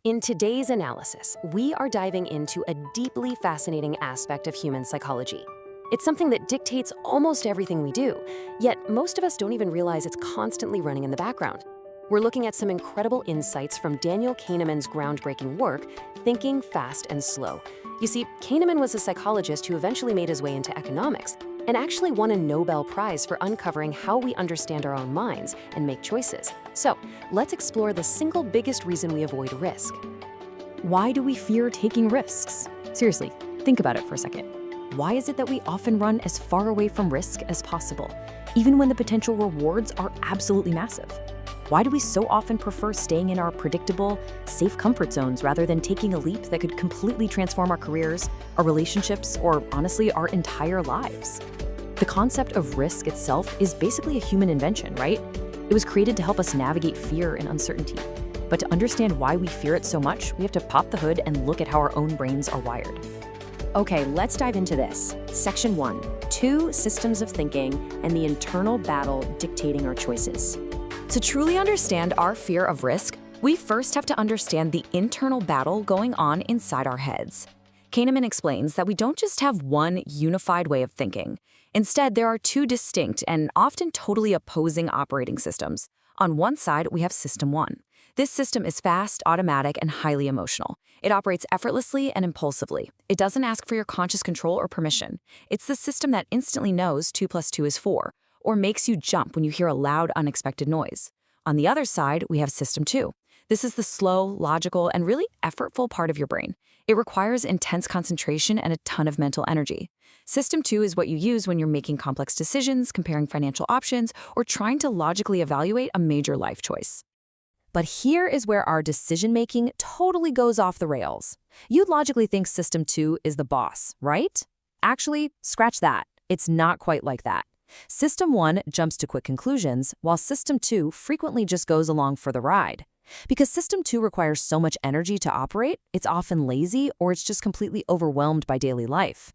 In today's analysis, we are diving into a deeply fascinating aspect of human psychology. It's something that dictates almost everything we do, yet most of us don't even realize it's constantly running in the background. We're looking at some incredible insights from Daniel Kahneman's groundbreaking work, Thinking Fast and Slow. You see, Kahneman was a psychologist who eventually made his way into economics and actually won a Nobel Prize for uncovering how we understand our own minds and make choices. So, let's explore the single biggest reason we avoid risk. Why do we fear taking risks? Seriously, think about it for a second. Why is it that we often run as far away from risk as possible, even when the potential rewards are absolutely massive? Why do we so often prefer staying in our predictable, safe comfort zones rather than taking a leap that could completely transform our careers, our relationships, or honestly, our entire lives? The concept of risk itself is basically a human invention, right? It was created to help us navigate fear and uncertainty. But to understand why we fear it so much, we have to pop the hood and look at how our own brains are wired. Okay, let's dive into this. Section 1, 2 systems of thinking and the internal battle dictating our choices. To truly understand our fear of risk, we first have to understand the internal battle going on inside our heads. Kahneman explains that we don't just have one unified way of thinking. Instead, there are two distinct and often totally opposing operating systems. On one side, we have System 1. This system is fast, automatic, and highly emotional. It operates effortlessly and impulsively. It doesn't ask for your conscious control or permission. It's the system that instantly knows 2 plus 2 is 4, or makes you jump when you hear a loud, unexpected noise. On the other side, we have System 2. This is the slow, logical, and really effortful part of your brain. It requires intense concentration and a ton of mental energy. System 2 is what you use when you're making complex decisions, comparing financial options, or trying to logically evaluate a major life choice. But here is where our decision-making totally goes off the rails. You'd logically think System 2 is the boss, right? Actually, scratch that. It's not quite like that. System 1 jumps to quick conclusions, while System 2 frequently just goes along for the ride. Because System 2 requires so much energy to operate, it's often lazy or it's just completely overwhelmed by daily life.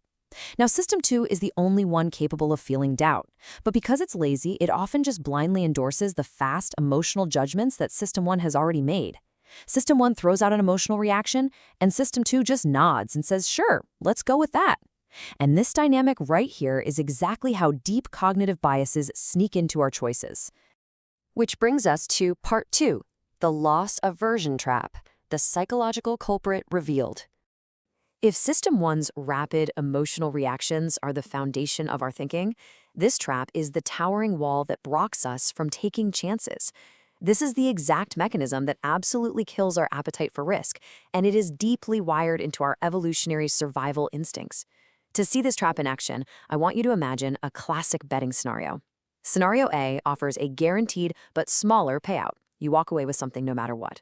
Now, System 2 is the only one capable of feeling doubt, but because it's lazy, it often just blindly endorses the fast, emotional judgments that System 1 has already made. System 1 throws out an emotional reaction, and System 2 just nods and says, sure, let's go with that. And this dynamic right here is exactly how deep cognitive biases sneak into our choices. Which brings us to Part 2, the loss aversion trap, the psychological culprit revealed. If System 1's rapid emotional reactions are the foundation of our thinking, this trap is the towering wall that blocks us from taking chances. This is the exact mechanism that absolutely kills our appetite for risk, and it is deeply wired into our evolutionary survival instincts. To see this trap in action, I want you to imagine a classic betting scenario. Scenario A offers a guaranteed but smaller payout. You walk away with something no matter what.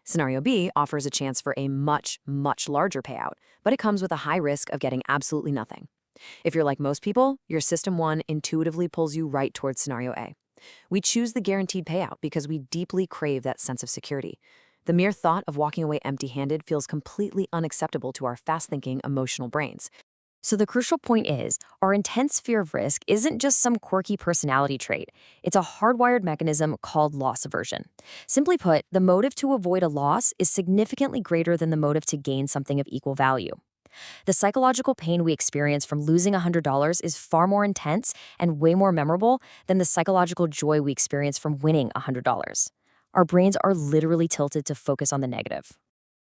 Scenario B offers a chance for a much, much larger payout, but it comes with a high risk of getting absolutely nothing. If you're like most people, your System 1 intuitively pulls you right towards Scenario A. We choose the guaranteed payout because we deeply crave that sense of security. The mere thought of walking away empty-handed feels completely unacceptable to our fast-thinking, emotional brains. So the crucial point is, our intense fear of risk isn't just some quirky personality trait. It's a hardwired mechanism called loss aversion. Simply put, the motive to avoid a loss is significantly greater than the motive to gain something of equal value. The psychological pain we experience from losing $100 is far more intense and way more memorable than the psychological joy we experience from winning $100. Our brains are literally tilted to focus on the negative.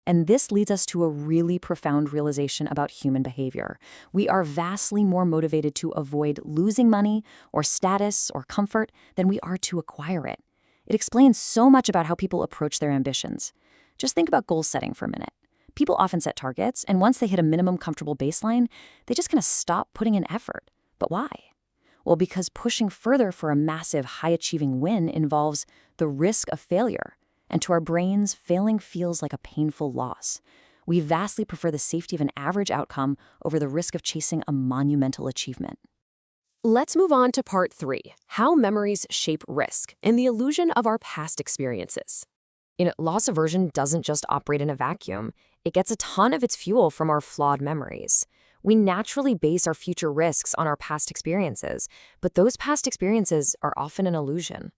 And this leads us to a really profound realization about human behavior. We are vastly more motivated to avoid losing money or status or comfort than we are to acquire it. It explains so much about how people approach their ambitions. Just think about goal setting for a minute. People often set targets, and once they hit a minimum comfortable baseline, they just kind of stop putting in effort. But why? Well, because pushing further for a massive, high-achieving win involves the risk of failure. And to our brains, failing feels like a painful loss. We vastly prefer the safety of an average outcome over the risk of chasing a monumental achievement. Let's move on to Part 3, how memories shape risk and the illusion of our past experiences. Loss aversion doesn't just operate in a vacuum. It gets a ton of its fuel from our flawed memories. We naturally base our future risks on our past experiences, but those past experiences are often an illusion.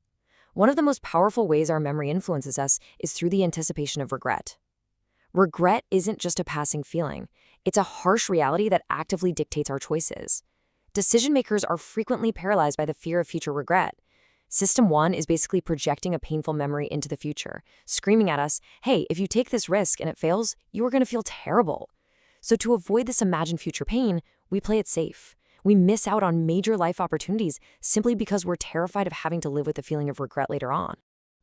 One of the most powerful ways our memory influences us is through the anticipation of regret. Regret isn't just a passing feeling. It's a harsh reality that actively dictates our choices. Decision makers are frequently paralyzed by the fear of future regret. System 1 is basically projecting a painful memory into the future, screaming at us, hey, if you take this risk and it fails, you are going to feel terrible. So to avoid this imagined future pain, we play it safe. We miss out on major life opportunities simply because we're terrified of having to live with the feeling of regret later on.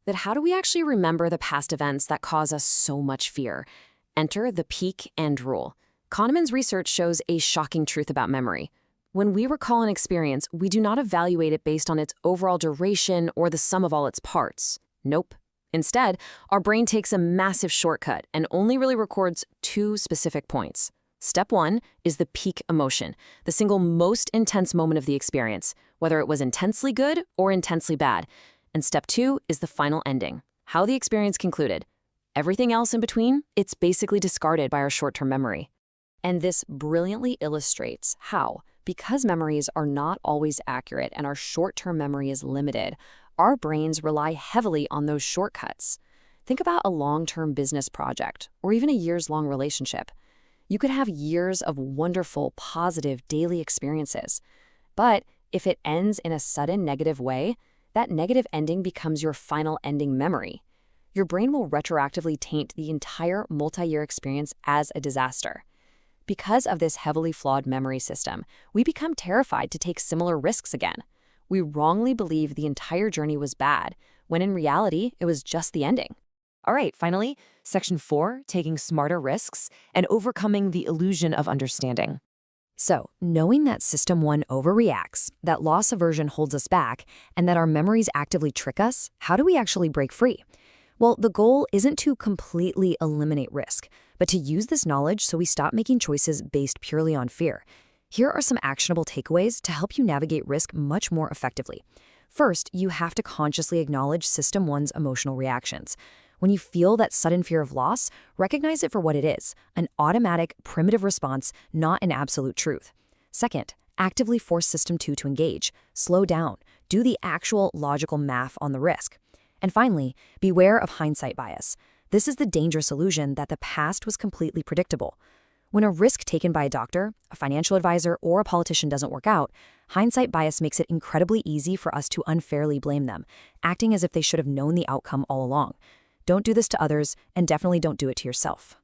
But how do we actually remember the past events that cause us so much fear? Enter the peak end rule. Kahneman's research shows a shocking truth about memory. When we recall an experience, we do not evaluate it based on its overall duration or the sum of all its parts. Nope. Instead, our brain takes a massive shortcut and only really records 2 specific points. Step 1 is the peak emotion, the single most intense moment of the experience, whether it was intensely good or intensely bad. And step 2 is the final ending, how the experience concluded. Everything else in between, it's basically discarded by our short-term memory. And this brilliantly illustrates how, because memories are not always accurate and our short-term memory is limited, our brains rely heavily on those shortcuts. Think about a long-term business project or even a years-long relationship. You could have years of wonderful, positive daily experiences. But if it ends in a sudden negative way, that negative ending becomes your final ending memory. Your brain will retroactively taint the entire multi-year experience as a disaster. Because of this heavily flawed memory system, we become terrified to take similar risks again. We wrongly believe the entire journey was bad, when in reality, it was just the ending. All right, finally, Section 4, taking smarter risks and overcoming the illusion of understanding. So, knowing that System 1 overreacts, that loss aversion holds us back, and that our memories actively trick us, how do we actually break free? Well, the goal isn't to completely eliminate risk, but to use this knowledge so we stop making choices based purely on fear. Here are some actionable takeaways to help you navigate risk much more effectively. First, you have to consciously acknowledge System 1's emotional reactions. When you feel that sudden fear of loss, recognize it for what it is, an automatic, primitive response, not an absolute truth. Second, actively force System 2 to engage. Slow down. Do the actual logical math on the risk. And finally, beware of hindsight bias. This is the dangerous illusion that the past was completely predictable. When a risk taken by a doctor, a financial advisor, or a politician doesn't work out, hindsight bias makes it incredibly easy for us to unfairly blame them, acting as if they should have known the outcome all along. Don't do this to others, and definitely don't do it to yourself.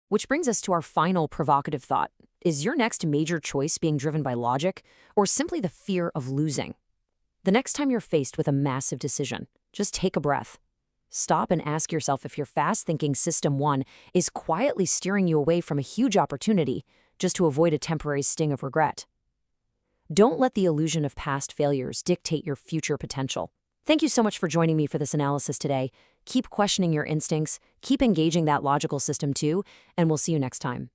Which brings us to our final provocative thought. Is your next major choice being driven by logic, or simply the fear of losing? The next time you're faced with a massive decision, just take a breath. Stop and ask yourself if your fast-thinking System 1 is quietly steering you away from a huge opportunity just to avoid a temporary sting of regret. Don't let the illusion of past failures dictate your future potential. Thank you so much for joining me for this analysis today. Keep questioning your instincts, keep engaging that logical system too, and we'll see you next time.